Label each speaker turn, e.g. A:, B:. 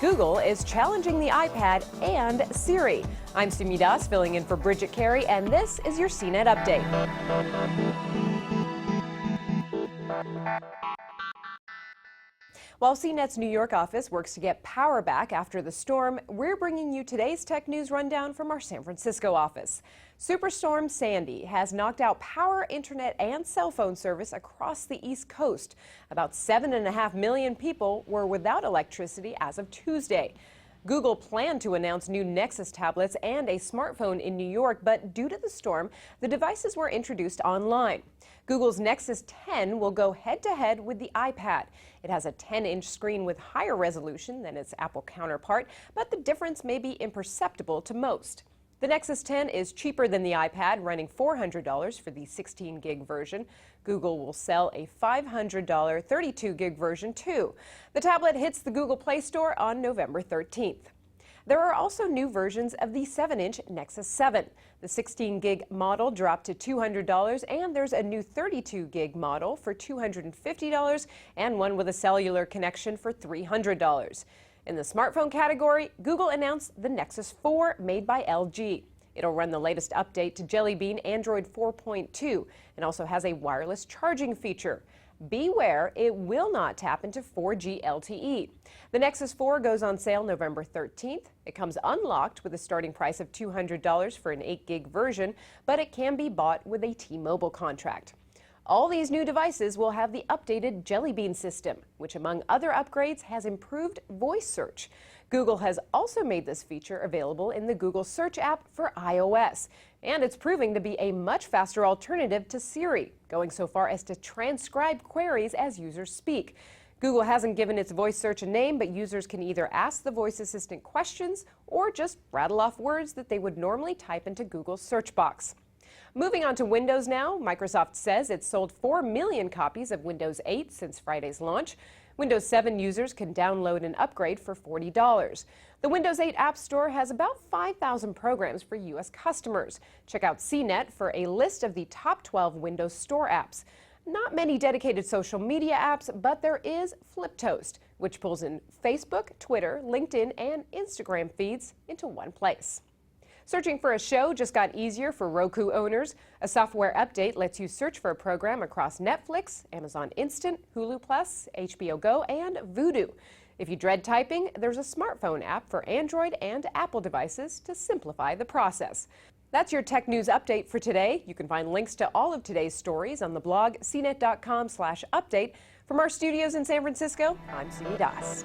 A: Google is challenging the iPad and Siri. I'm Simi Das, filling in for Bridget Carey, and this is your CNET update. While CNET's New York office works to get power back after the storm, we're bringing you today's tech news rundown from our San Francisco office. Superstorm Sandy has knocked out power, internet, and cell phone service across the East Coast. About 7.5 million people were without electricity as of Tuesday. Google planned to announce new Nexus tablets and a smartphone in New York, but due to the storm, the devices were introduced online. Google's Nexus 10 will go head-to-head with the iPad. It has a 10-inch screen with higher resolution than its Apple counterpart, but the difference may be imperceptible to most. The Nexus 10 is cheaper than the iPad, running $400 for the 16-gig version. Google will sell a $500 32-gig version too. The tablet hits the Google Play Store on November 13th. There are also new versions of the 7-inch Nexus 7. The 16-gig model dropped to $200, and there's a new 32-gig model for $250 and one with a cellular connection for $300. In the smartphone category, Google announced the Nexus 4 made by LG. It'll run the latest update to Jelly Bean Android 4.2 and also has a wireless charging feature. Beware, it will not tap into 4G LTE. The Nexus 4 goes on sale November 13th. It comes unlocked with a starting price of $200 for an 8-gig version, but it can be bought with a T-Mobile contract. All these new devices will have the updated Jelly Bean system, which among other upgrades has improved voice search. Google has also made this feature available in the Google Search app for iOS, and it's proving to be a much faster alternative to Siri, going so far as to transcribe queries as users speak. Google hasn't given its voice search a name, but users can either ask the voice assistant questions or just rattle off words that they would normally type into Google's search box. Moving on to Windows now, Microsoft says it's sold 4 million copies of Windows 8 since Friday's launch. Windows 7 users can download and upgrade for $40. The Windows 8 App Store has about 5,000 programs for U.S. customers. Check out CNET for a list of the top 12 Windows Store apps. Not many dedicated social media apps, but there is FlipToast, which pulls in Facebook, Twitter, LinkedIn, and Instagram feeds into one place. Searching for a show just got easier for Roku owners. A software update lets you search for a program across Netflix, Amazon Instant, Hulu Plus, HBO Go, and Vudu. If you dread typing, there's a smartphone app for Android and Apple devices to simplify the process. That's your tech news update for today. You can find links to all of today's stories on the blog cnet.com/update. From our studios in San Francisco, I'm Simi Das.